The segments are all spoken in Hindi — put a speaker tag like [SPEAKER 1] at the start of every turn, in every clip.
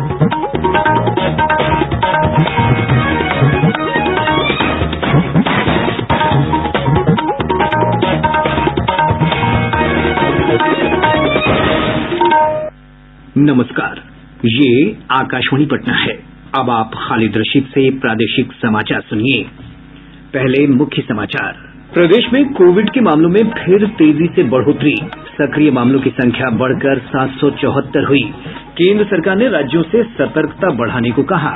[SPEAKER 1] नमस्कार, ये आकाशवाणी पटना है। अब आप खालिद रशीद से प्रादेशिक समाचार सुनिए। पहले मुख्य समाचार। प्रदेश में कोविड के मामलों में फिर तेजी से बढ़ोतरी, सक्रिय मामलों की संख्या बढ़कर 774 हुई। केंद्र सरकार ने राज्यों से सतर्कता बढ़ाने को कहा।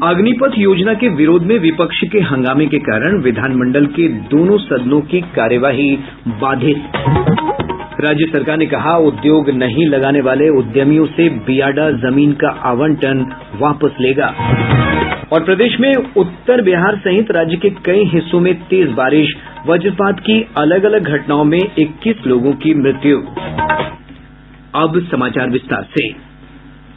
[SPEAKER 1] अग्निपथ योजना के विरोध में विपक्ष के हंगामे के कारण विधानमंडल के दोनों सदनों की कार्यवाही बाधित। राज्य सरकार ने कहा, उद्योग नहीं लगाने वाले उद्यमियों से बियाडा जमीन का आवंटन वापस लेगा। और प्रदेश में उत्तर बिहार सहित राज्य के कई हिस्सों में तेज बारिश, वज्रपात की अलग अलग घटनाओं में 21 लोगों की मृत्यु। अब समाचार विस्तार से।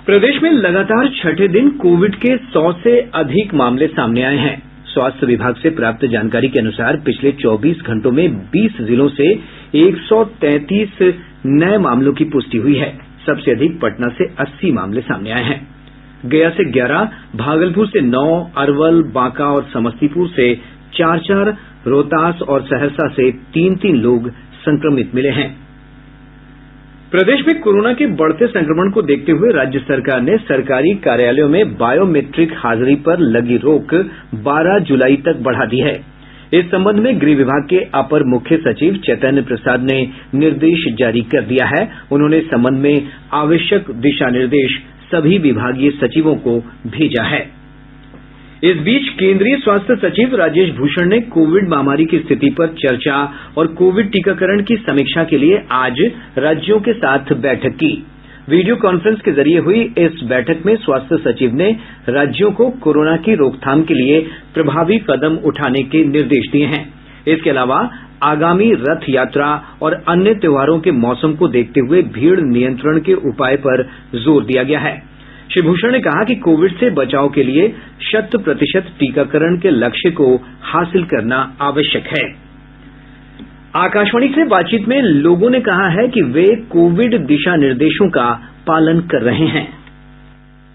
[SPEAKER 1] प्रदेश में लगातार छठे दिन कोविड के 100 से अधिक मामले सामने आए हैं। स्वास्थ्य विभाग से प्राप्त जानकारी के अनुसार पिछले 24 घंटों में 20 जिलों से 133 नए मामलों की पुष्टि हुई है। सबसे अधिक पटना से 80 मामले सामने आए हैं। गया से 11, भागलपुर से 9, अरवल, बांका और समस्तीपुर से 4-4, रोहतास और सहरसा से 3-3 लोग संक्रमित मिले हैं। प्रदेश में कोरोना के बढ़ते संक्रमण को देखते हुए राज्य सरकार ने सरकारी कार्यालयों में बायोमेट्रिक हाजिरी पर लगी रोक 12 जुलाई तक बढ़ा दी है। इस संबंध में गृह विभाग के अपर मुख्य सचिव चैतन्य प्रसाद ने निर्देश जारी कर दिया है। उन्होंने इस संबंध में आवश्यक दिशा निर्देश सभी विभागीय सचिवों को भेजा है। इस बीच केंद्रीय स्वास्थ्य सचिव राजेश भूषण ने कोविड महामारी की स्थिति पर चर्चा और कोविड टीकाकरण की समीक्षा के लिए आज राज्यों के साथ बैठक की। वीडियो कॉन्फ्रेंस के जरिए हुई इस बैठक में स्वास्थ्य सचिव ने राज्यों को कोरोना की रोकथाम के लिए प्रभावी कदम उठाने के निर्देश दिए हैं। इसके अलावा आगामी रथ यात्रा और अन्य त्योहारों के मौसम को देखते हुए भीड़ नियंत्रण के उपाय पर जोर दिया गया है। श्री भूषण ने कहा कि कोविड से बचाव के लिए 100% टीकाकरण के लक्ष्य को हासिल करना आवश्यक है। आकाशवाणी से बातचीत में लोगों ने कहा है कि वे कोविड दिशा निर्देशों का पालन कर रहे हैं।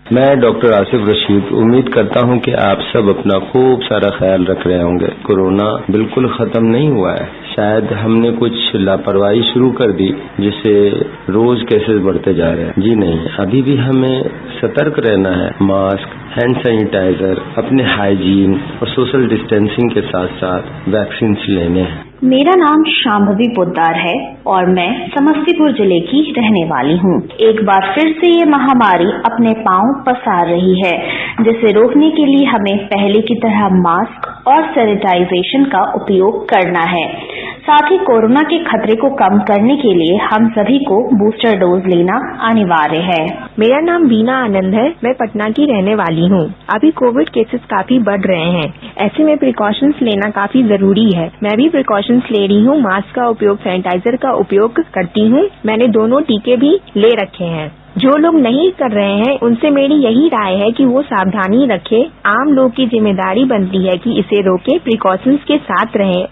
[SPEAKER 2] मैं डॉक्टर आसिफ रशीद उम्मीद करता हूं कि आप सब अपना खूब सारा ख्याल रख रहे होंगे। कोरोना बिल्कुल खत्म नहीं हुआ है। शायद हमने कुछ लापरवाही शुरू कर दी जिससे रोज केसेस बढ़ते जा रहे हैं। जी नहीं, अभी भी हमें सतर्क रहना है। मास्क, हैंड सैनिटाइजर, अपने हाइजीन और सोशल डिस्टेंसिंग के साथ साथ वैक्सीन लेने हैं।
[SPEAKER 3] मेरा नाम शांभवी पोद्दार है और मैं समस्तीपुर जिले की रहने वाली हूँ। एक बार फिर से ये महामारी अपने पांव पसार रही है, जिसे रोकने के लिए हमें पहले की तरह मास्क और सैनिटाइजेशन का उपयोग करना है। साथ ही कोरोना के खतरे को कम करने के लिए हम सभी को बूस्टर डोज लेना अनिवार्य है।
[SPEAKER 4] मेरा नाम बीना आनंद है। मैं पटना की रहने वाली हूँ। अभी कोविड केसेस काफी बढ़ रहे हैं, ऐसे में प्रिकॉशंस लेना काफी जरूरी है। मैं भी प्रिकॉशंस ले रही हूँ। मास्क का उपयोग, सैनिटाइजर का उपयोग करती हूँ। मैंने दोनों टीके भी ले रखे हैं। जो लोग नहीं कर रहे हैं उनसे मेरी यही राय है कि वो सावधानी रखें। आम लोग की जिम्मेदारी बनती है कि इसे रोके, प्रिकॉशंस के साथ रहें।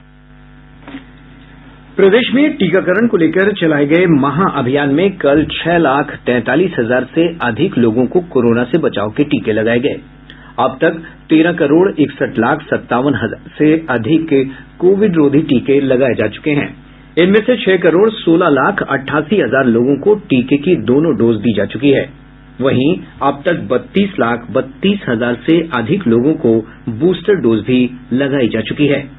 [SPEAKER 1] प्रदेश में टीकाकरण को लेकर चलाए गए महाअभियान में कल 6,43,000 से अधिक लोगों को कोरोना से बचाव के टीके लगाए गए। अब तक 13,61,57,000 से अधिक कोविड रोधी टीके लगाए जा चुके हैं। इनमें से 6,16,88,000 लोगों को टीके की दोनों डोज दी जा चुकी है। वहीं अब तक 32,32,000 से अधिक लोगों को बूस्टर डोज भी लगाई जा चुकी है।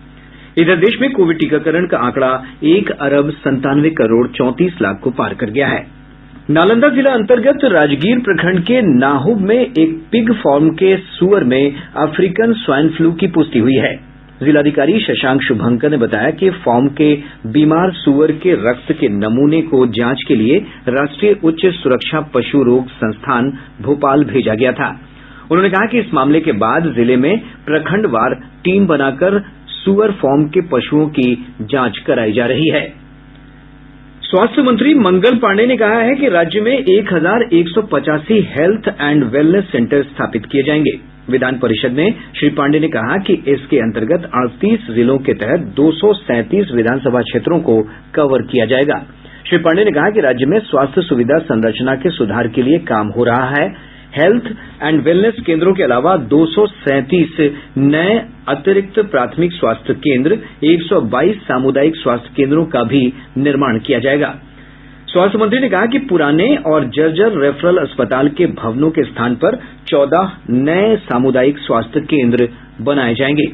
[SPEAKER 1] इधर देश में कोविड टीकाकरण का आंकड़ा 1,97,34,00,000 को पार कर गया है। नालंदा जिला अंतर्गत राजगीर प्रखंड के नाहुब में एक पिग फार्म के सुअर में अफ्रीकन स्वाइन फ्लू की पुष्टि हुई है। जिलाधिकारी शशांक शुभंकर ने बताया कि फार्म के बीमार सुअर के रक्त के नमूने को जांच के लिए राष्ट्रीय उच्च सुरक्षा पशु रोग संस्थान भोपाल भेजा गया था। उन्होंने कहा कि इस मामले के बाद जिले में प्रखंडवार टीम बनाकर सुअर फार्म के पशुओं की जांच कराई जा रही है। स्वास्थ्य मंत्री मंगल पांडेय ने कहा है कि राज्य में 1,185 हेल्थ एंड वेलनेस सेंटर स्थापित किए जाएंगे। विधान परिषद में श्री पांडेय ने कहा कि इसके अंतर्गत 38 जिलों के तहत 237 विधानसभा क्षेत्रों को कवर किया जाएगा। श्री पांडेय ने कहा कि राज्य में स्वास्थ्य सुविधा संरचना के सुधार के लिए काम हो रहा है। हेल्थ एंड वेलनेस केंद्रों के अलावा 237 नए अतिरिक्त प्राथमिक स्वास्थ्य केंद्र, 122 सामुदायिक स्वास्थ्य केंद्रों का भी निर्माण किया जाएगा। स्वास्थ्य मंत्री ने कहा कि पुराने और जर्जर रेफरल अस्पताल के भवनों के स्थान पर 14 नए सामुदायिक स्वास्थ्य केंद्र बनाए जाएंगे।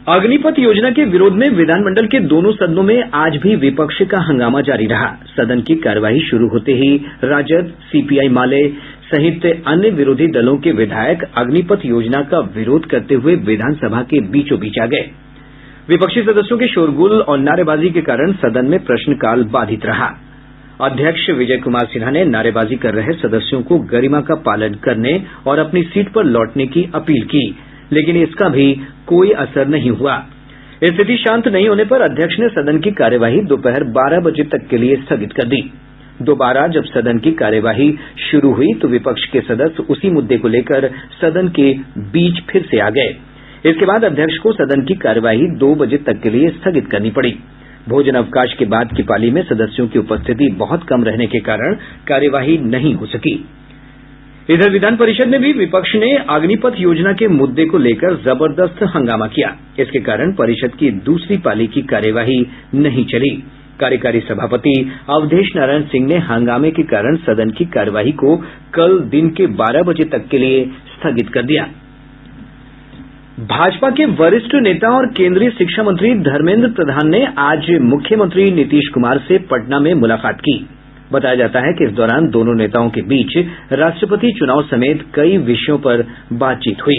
[SPEAKER 1] अग्निपथ योजना के विरोध में विधानमंडल के दोनों सदनों में आज भी विपक्ष का हंगामा जारी रहा। सदन की कार्यवाही शुरू होते ही राजद, सीपीआई माले सहित अन्य विरोधी दलों के विधायक अग्निपथ योजना का विरोध करते हुए विधानसभा के बीचों बीच आ गए। विपक्षी सदस्यों के शोरगुल और नारेबाजी के कारण सदन में प्रश्नकाल बाधित रहा। अध्यक्ष विजय कुमार सिन्हा ने नारेबाजी कर रहे सदस्यों को गरिमा का पालन करने और अपनी सीट पर लौटने की अपील की, लेकिन इसका भी कोई असर नहीं हुआ। स्थिति शांत नहीं होने पर अध्यक्ष ने सदन की कार्यवाही दोपहर 12 बजे तक के लिए स्थगित कर दी। दोबारा जब सदन की कार्यवाही शुरू हुई तो विपक्ष के सदस्य उसी मुद्दे को लेकर सदन के बीच फिर से आ गए। इसके बाद अध्यक्ष को सदन की कार्यवाही 2 बजे तक के लिए स्थगित करनी पड़ी। भोजन अवकाश के बाद की पाली में सदस्यों की उपस्थिति बहुत कम रहने के कारण कार्यवाही नहीं हो सकी। इधर विधान परिषद में भी विपक्ष ने अग्निपथ योजना के मुद्दे को लेकर जबरदस्त हंगामा किया। इसके कारण परिषद की दूसरी पाली की कार्यवाही नहीं चली। कार्यकारी सभापति अवधेश नारायण सिंह ने हंगामे के कारण सदन की कार्यवाही को कल दिन के 12 बजे तक के लिए स्थगित कर दिया। भाजपा के वरिष्ठ नेता और केंद्रीय शिक्षा मंत्री धर्मेंद्र प्रधान ने आज मुख्यमंत्री नीतीश कुमार से पटना में मुलाकात की। बताया जाता है कि इस दौरान दोनों नेताओं के बीच राष्ट्रपति चुनाव समेत कई विषयों पर बातचीत हुई।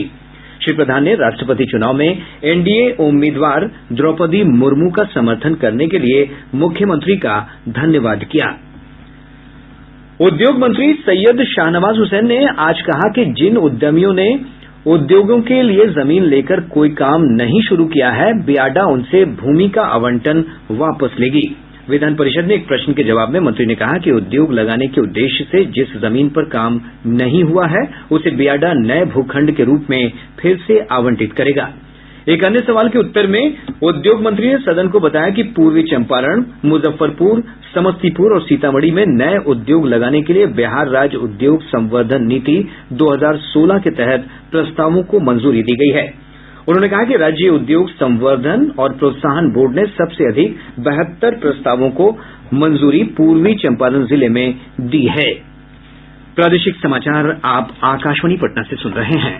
[SPEAKER 1] श्री प्रधान ने राष्ट्रपति चुनाव में एनडीए उम्मीदवार द्रौपदी मुर्मू का समर्थन करने के लिए मुख्यमंत्री का धन्यवाद किया। उद्योग मंत्री सैयद शाहनवाज हुसैन ने आज कहा कि जिन उद्यमियों ने उद्योगों के लिए जमीन लेकर कोई काम नहीं शुरू किया है, बियाडा उनसे भूमि का आवंटन वापस लेगी। विधान परिषद में एक प्रश्न के जवाब में मंत्री ने कहा कि उद्योग लगाने के उद्देश्य से जिस जमीन पर काम नहीं हुआ है उसे बियाडा नए भूखंड के रूप में फिर से आवंटित करेगा। एक अन्य सवाल के उत्तर में उद्योग मंत्री ने सदन को बताया कि पूर्वी चंपारण, मुजफ्फरपुर, समस्तीपुर और सीतामढ़ी में नए उद्योग लगाने के लिए बिहार राज्य उद्योग संवर्धन नीति 2016 के तहत प्रस्तावों को मंजूरी दी गई है। उन्होंने कहा कि राज्य उद्योग संवर्धन और प्रोत्साहन बोर्ड ने सबसे अधिक 72 प्रस्तावों को मंजूरी पूर्वी चंपारण जिले में दी है। प्रादेशिक समाचार आप आकाशवाणी पटना से सुन रहे हैं।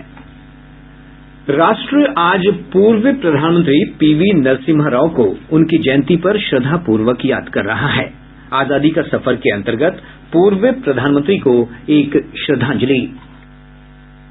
[SPEAKER 1] राष्ट्र आज पूर्व प्रधानमंत्री पीवी नरसिम्हा राव को उनकी जयंती पर श्रद्धापूर्वक याद कर रहा है। आजादी का सफर के अंतर्गत पूर्व प्रधानमंत्री को एक श्रद्धांजलि।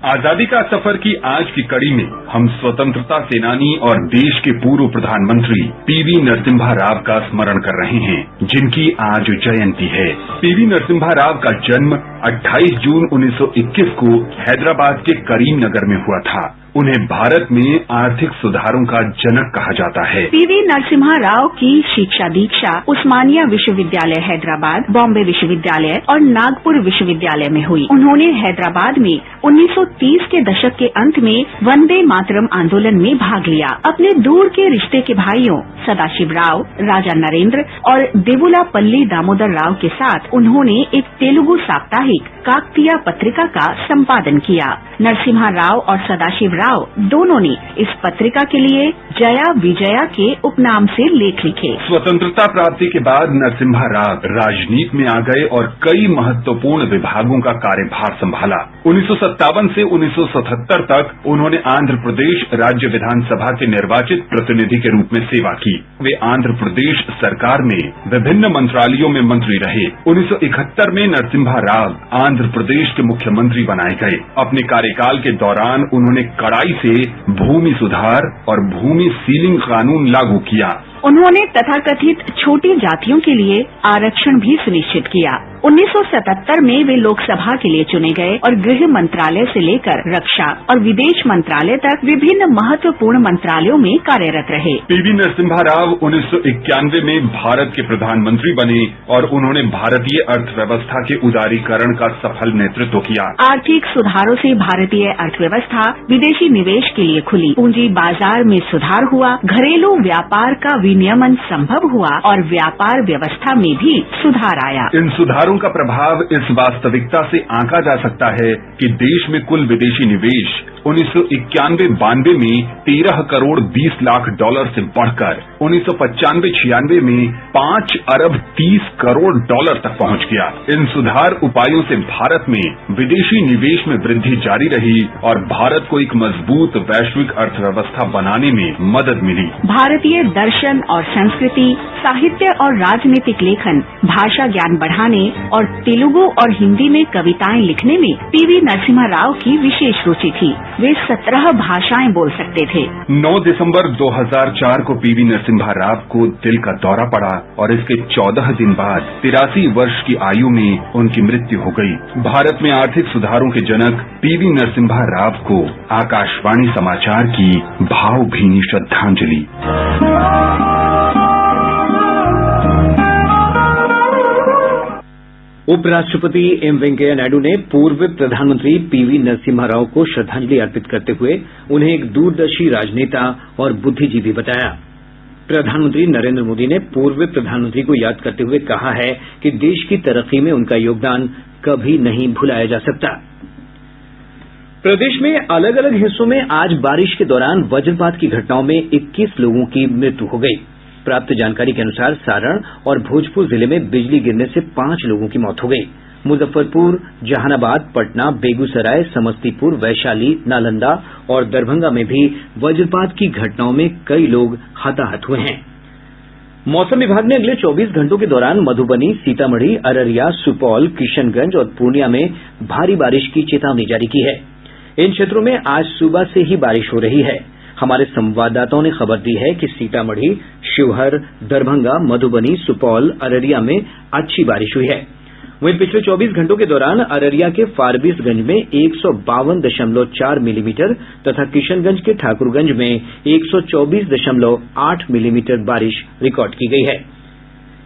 [SPEAKER 5] आजादी का सफर की आज की कड़ी में हम स्वतंत्रता सेनानी और देश के पूर्व प्रधानमंत्री पीवी नरसिम्हा राव का स्मरण कर रहे हैं, जिनकी आज जयंती है। पीवी नरसिम्हा राव का जन्म 28 जून 1921 को हैदराबाद के करीम नगर में हुआ था। उन्हें भारत में आर्थिक सुधारों का जनक कहा जाता है।
[SPEAKER 6] पीवी नरसिम्हा राव की शिक्षा दीक्षा उस्मानिया विश्वविद्यालय हैदराबाद, बॉम्बे विश्वविद्यालय और नागपुर विश्वविद्यालय में हुई। उन्होंने हैदराबाद में 1930 के दशक के अंत में वंदे मातरम आंदोलन में भाग लिया। अपने दूर के रिश्ते के भाइयों सदाशिव राव, राजा नरेंद्र और देवुलापल्ली दामोदर राव के साथ उन्होंने एक तेलुगु साप्ताहिक काकतीया पत्रिका का संपादन किया। नरसिम्हा राव और सदाशिव राव दोनों ने इस पत्रिका के लिए जया विजया के उपनाम से लेख लिखे।
[SPEAKER 5] स्वतंत्रता प्राप्ति के बाद नरसिम्हा राव राजनीति में आ गए और कई महत्वपूर्ण विभागों का कार्यभार संभाला। 1957 से 1977 तक उन्होंने आंध्र प्रदेश राज्य विधानसभा के निर्वाचित प्रतिनिधि के रूप में सेवा की। वे आंध्र प्रदेश सरकार में विभिन्न मंत्रालयों में मंत्री रहे। 1971 में नरसिम्हा राव आंध्र प्रदेश के मुख्यमंत्री बनाए गए। अपने कार्यकाल के दौरान उन्होंने कड़ाई से भूमि सुधार और भूमि सीलिंग कानून लागू किया।
[SPEAKER 6] उन्होंने तथाकथित छोटी जातियों के लिए आरक्षण भी सुनिश्चित किया। 1977 में वे लोकसभा के लिए चुने गए और गृह मंत्रालय से लेकर रक्षा और विदेश मंत्रालय तक विभिन्न महत्वपूर्ण मंत्रालयों में कार्यरत रहे।
[SPEAKER 5] पीवी नरसिम्हा राव 1991 में भारत के प्रधानमंत्री बने और उन्होंने भारतीय अर्थव्यवस्था के उदारीकरण का सफल नेतृत्व किया।
[SPEAKER 6] आर्थिक सुधारों से भारतीय अर्थव्यवस्था विदेशी निवेश के लिए खुली, पूंजी बाजार में सुधार हुआ, घरेलू व्यापार का विनियमन संभव हुआ और व्यापार व्यवस्था में भी सुधार आया।
[SPEAKER 5] इन सुधारों का प्रभाव इस वास्तविकता से आंका जा सकता है कि देश में कुल विदेशी निवेश 1991-92 में 13 करोड़ 20 लाख डॉलर से बढ़कर 1995-96 में 5 अरब 30 करोड़ डॉलर तक पहुंच गया। इन सुधार उपायों से भारत में विदेशी निवेश में वृद्धि जारी रही और भारत को एक मजबूत वैश्विक अर्थव्यवस्था बनाने में मदद मिली।
[SPEAKER 6] भारतीय दर्शन और संस्कृति, साहित्य और राजनीतिक लेखन, भाषा ज्ञान बढ़ाने और तेलुगु और हिंदी में कविताएं लिखने में पीवी नरसिम्हा राव की विशेष रुचि थी। वे 17 भाषाएं बोल सकते थे।
[SPEAKER 5] 9 दिसंबर 2004 को पीवी नरसिम्हा राव को दिल का दौरा पड़ा और इसके 14 दिन बाद 83 वर्ष की आयु में उनकी मृत्यु हो गई। भारत में आर्थिक सुधारों के जनक पीवी नरसिम्हा राव को आकाशवाणी समाचार की भावभीनी श्रद्धांजलि।
[SPEAKER 1] उपराष्ट्रपति एम वेंकैया नायडू ने पूर्व प्रधानमंत्री पीवी नरसिम्हा राव को श्रद्धांजलि अर्पित करते हुए उन्हें एक दूरदर्शी राजनेता और बुद्धिजीवी बताया। प्रधानमंत्री नरेंद्र मोदी ने पूर्व प्रधानमंत्री को याद करते हुए कहा है कि देश की तरक्की में उनका योगदान कभी नहीं भुलाया जा सकता। प्रदेश में अलग अलग हिस्सों में आज बारिश के दौरान वज्रपात की घटनाओं में 21 लोगों की मृत्यु हो गई। प्राप्त जानकारी के अनुसार सारण और भोजपुर जिले में बिजली गिरने से 5 लोगों की मौत हो गई। मुजफ्फरपुर, जहानाबाद, पटना, बेगूसराय, समस्तीपुर, वैशाली, नालंदा और दरभंगा में भी वज्रपात की घटनाओं में कई लोग हताहत हुए हैं। मौसम विभाग ने अगले 24 घंटों के दौरान मधुबनी, सीतामढ़ी, अररिया, सुपौल, किशनगंज और पूर्णिया में भारी बारिश की चेतावनी जारी की है। इन क्षेत्रों में आज सुबह से ही बारिश हो रही है। हमारे संवाददाताओं ने खबर दी है कि सीतामढ़ी, शिवहर, दरभंगा, मधुबनी, सुपौल, अररिया में अच्छी बारिश हुई है। वहीं पिछले 24 घंटों के दौरान अररिया के फारबिसगंज में 152.4 मिलीमीटर तथा किशनगंज के ठाकुरगंज में 124.8 मिलीमीटर बारिश रिकॉर्ड की गई है।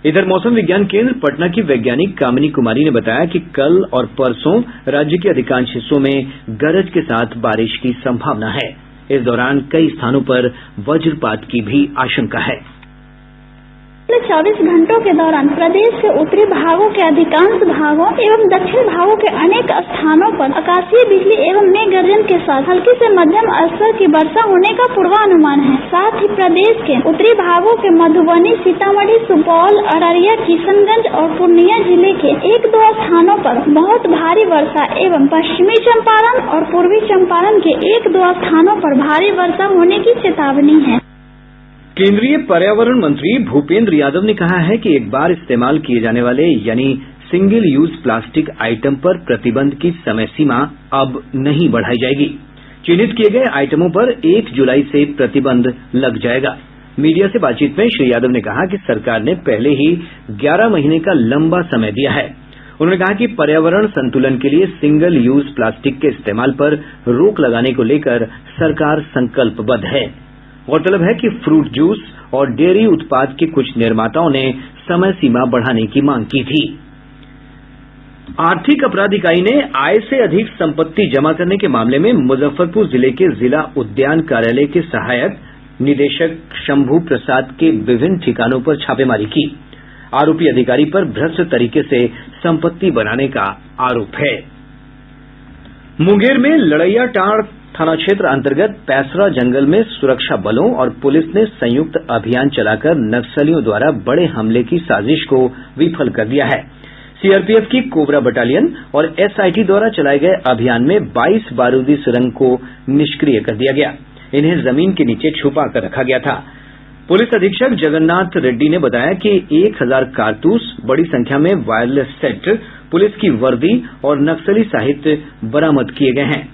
[SPEAKER 1] इधर मौसम विज्ञान केंद्र पटना की वैज्ञानिक कामिनी कुमारी ने बताया कि कल और परसों राज्य के अधिकांश हिस्सों में गरज के साथ बारिश की संभावना है। इस दौरान कई स्थानों पर वज्रपात की भी आशंका है।
[SPEAKER 7] 24 घंटों के दौरान प्रदेश के उत्तरी भागों के अधिकांश भागों एवं दक्षिण भागों के अनेक स्थानों पर आकाशीय बिजली एवं मेघ गर्जन के साथ हल्की से मध्यम स्तर की वर्षा होने का पूर्वानुमान है। साथ ही प्रदेश के उत्तरी भागों के मधुबनी, सीतामढ़ी, सुपौल, अररिया, किशनगंज और पूर्णिया जिले के 1-2 स्थानों पर बहुत भारी वर्षा एवं पश्चिमी चंपारण और पूर्वी चंपारण के 1-2 स्थानों पर भारी वर्षा होने की चेतावनी है।
[SPEAKER 1] केंद्रीय पर्यावरण मंत्री भूपेंद्र यादव ने कहा है कि एक बार इस्तेमाल किए जाने वाले यानी सिंगल यूज प्लास्टिक आइटम पर प्रतिबंध की समय सीमा अब नहीं बढ़ाई जाएगी। चिन्हित किए गए आइटमों पर 1 जुलाई से प्रतिबंध लग जाएगा। मीडिया से बातचीत में श्री यादव ने कहा कि सरकार ने पहले ही 11 महीने का लंबा समय दिया है। उन्होंने कहा कि पर्यावरण संतुलन के लिए सिंगल यूज प्लास्टिक के इस्तेमाल पर रोक लगाने को लेकर सरकार संकल्पबद्ध है। गौरतलब है कि फ्रूट जूस और डेयरी उत्पाद के कुछ निर्माताओं ने समय सीमा बढ़ाने की मांग की थी। आर्थिक अपराध इकाई ने आय से अधिक संपत्ति जमा करने के मामले में मुजफ्फरपुर जिले के जिला उद्यान कार्यालय के सहायक निदेशक शंभू प्रसाद के विभिन्न ठिकानों पर छापेमारी की। आरोपी अधिकारी पर भ्रष्ट तरीके से संपत्ति बनाने का आरोप है। मुंगेर में लड़ैयाटांड़ थाना क्षेत्र अंतर्गत पैसरा जंगल में सुरक्षा बलों और पुलिस ने संयुक्त अभियान चलाकर नक्सलियों द्वारा बड़े हमले की साजिश को विफल कर दिया है। सीआरपीएफ की कोबरा बटालियन और एसआईटी द्वारा चलाए गए अभियान में 22 बारूदी सुरंग को निष्क्रिय कर दिया गया। इन्हें जमीन के नीचे छुपा कर रखा गया था। पुलिस अधीक्षक जगन्नाथ रेड्डी ने बताया कि 1000 कारतूस, बड़ी संख्या में वायरलेस सेट, पुलिस की वर्दी और नक्सली साहित्य बरामद किए गए हैं।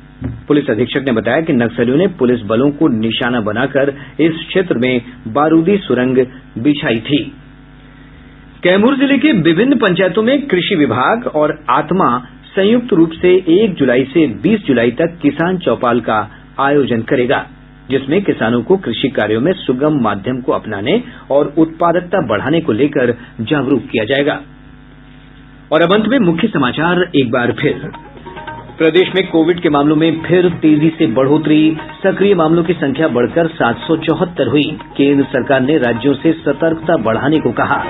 [SPEAKER 1] पुलिस अधीक्षक ने बताया कि नक्सलियों ने पुलिस बलों को निशाना बनाकर इस क्षेत्र में बारूदी सुरंग बिछाई थी। कैमूर जिले के विभिन्न पंचायतों में कृषि विभाग और आत्मा संयुक्त रूप से 1 जुलाई से 20 जुलाई तक किसान चौपाल का आयोजन करेगा, जिसमें किसानों को कृषि कार्यों में सुगम माध्यम को अपनाने और उत्पादकता बढ़ाने को लेकर जागरूक किया जाएगा। और अब अंत में मुख्य समाचार एक बार फिर। प्रदेश में कोविड के मामलों में फिर तेजी से बढ़ोतरी, सक्रिय मामलों की संख्या बढ़कर 774 हुई। केंद्र सरकार ने राज्यों से सतर्कता बढ़ाने को कहा।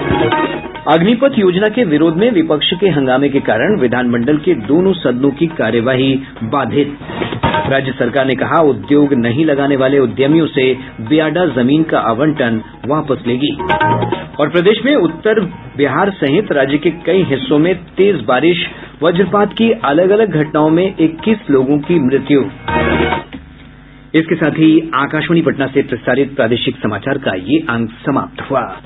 [SPEAKER 1] अग्निपथ योजना के विरोध में विपक्ष के हंगामे के कारण विधानमंडल के दोनों सदनों की कार्यवाही बाधित। राज्य सरकार ने कहा, उद्योग नहीं लगाने वाले उद्यमियों से बियाडा जमीन का आवंटन वापस लेगी। और प्रदेश में उत्तर बिहार सहित राज्य के कई हिस्सों में तेज बारिश, वज्रपात की अलग अलग घटनाओं में 21 लोगों की मृत्यु। इसके साथ ही आकाशवाणी पटना से प्रसारित प्रादेशिक समाचार का ये अंक समाप्त हुआ।